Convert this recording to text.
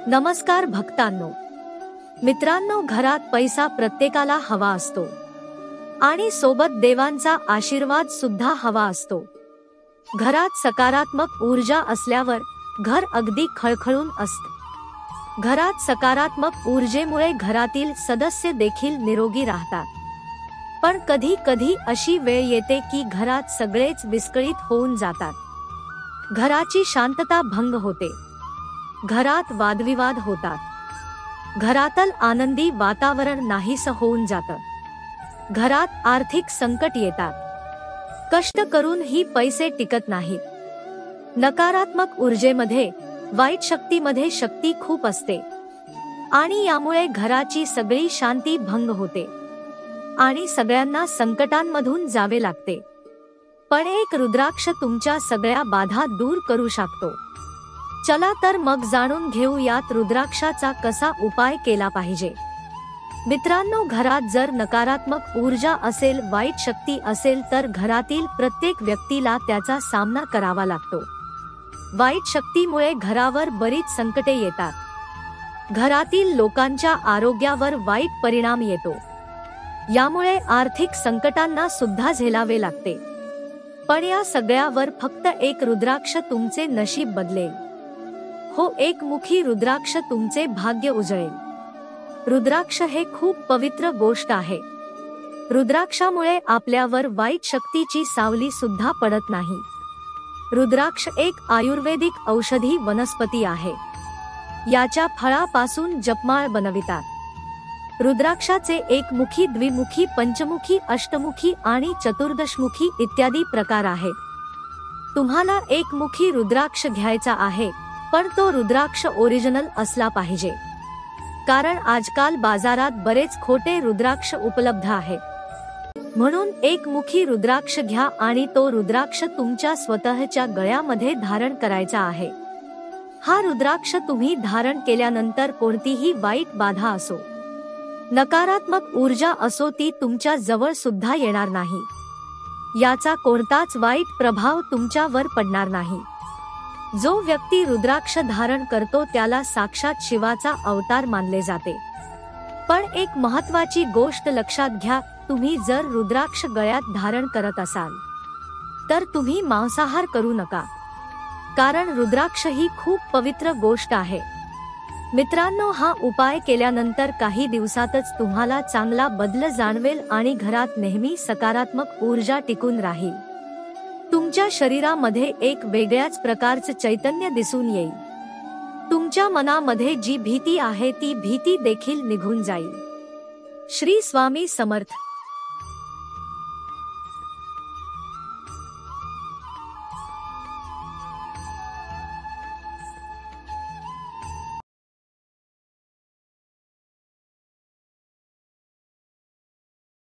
नमस्कार भक्तांनो, मित्रांनो, घरात पैसा प्रत्येकाला हवा असतो आणि सोबत देवांचा आशीर्वाद सुद्धा हवा असतो. घरात सकारात्मक ऊर्जा असल्यावर घर अगदी खळखळून असतं. घरात सकारात्मक ऊर्जेमुळे घरातील सदस्य देखील निरोगी राहतात. पण कधी कधी अशी वेळ येते की घरात सगळेच विस्कळीत होऊन जातात. घराची शांतता भंग होते. घरात वादविवाद होतात. घरातल आनंदी वातावरण नाहीसं होऊन जातं. घरात आर्थिक संकट येतात. कष्ट करूनही पैसे टिकत नाहीत. नकारात्मक ऊर्जेमध्ये, वाईट शक्तीमध्ये शक्ती खूप असते आणि यामुळे घराची सगळी शांती भंग होते आणि सगळ्यांना संकटांमधून जावे लागते. पण एक रुद्राक्ष तुमच्या सगळ्या बाधा दूर करू शकतो. चला तर मग जाणून घेऊ यात रुद्राक्षाचा कसा उपाय केला पाहिजे. मित्रांनो, घरात जर नकारात्मक ऊर्जा असेल, वाईट शक्ती असेल तर घरातील प्रत्येक व्यक्तीला त्याचा सामना करावा लागतो. वाईट शक्तीमुळे घरावर बरीच संकटे येतात. घरातील लोकांच्या आरोग्यावर वाईट परिणाम येतो. यामुळे आर्थिक संकटांना सुद्धा झेलावे लागते. पण या सगळ्यावर फक्त एक रुद्राक्ष तुमचे नशीब बदलेल. हो, एकमुखी रुद्राक्ष तुमचे भाग्य उजळेल. रुद्राक्ष हे खूप पवित्र गोष्ट आहे. रुद्राक्षामुळे आपल्यावर वाईट शक्तीची सावली सुद्धा पडत नाही. रुद्राक्ष एक आयुर्वेदिक औषधी वनस्पती आहे. याच्या फळापासून जपमाळ बनवितात. रुद्राक्षाचे एकमुखी, द्विमुखी, पंचमुखी, अष्टमुखी आणि चतुर्दशमुखी इत्यादी प्रकार आहेत. तुम्हाला एकमुखी रुद्राक्ष घ्यायचा आहे, पण तो रुद्राक्ष ओरिजिनल असला पाहिजे. कारण आजकाल बाजारात बरेच खोटे रुद्राक्ष उपलब्ध आहेत. म्हणून एकमुखी रुद्राक्ष घ्या आणि तो रुद्राक्ष तुमच्या स्वतःच्या गळ्यामध्ये धारण करायचा आहे. हा रुद्राक्ष तुम्ही धारण केल्यानंतर कोणतीही वाईट बाधा असो, नकारात्मक ऊर्जा असो, ती तुमच्या जवळ सुद्धा येणार नाही. याचा कोणताच वाईट प्रभाव तुमच्यावर पडणार नाही. जो व्यक्ती रुद्राक्ष धारण करतो त्याला साक्षात शिवाचा अवतार मानले जाते. पण एक महत्त्वाची गोष्ट लक्षात घ्या, तुम्ही जर रुद्राक्ष गळ्यात धारण करत असाल तर तुम्ही मांसाहार करू नका. कारण रुद्राक्ष ही खूप पवित्र गोष्ट आहे. मित्रांनो, हा उपाय केल्यानंतर काही दिवसातच तुम्हाला चांगला बदल जाणवेल आणि घरात नेहमी सकारात्मक ऊर्जा टिकून राहील. तुमच्या शरीरामध्ये एक वेगळ्याच प्रकारचे चैतन्य दिसून येईल. तुमच्या मनामध्ये जी भीती आहे ती भीती देखील निघून जाईल. श्री स्वामी समर्थ.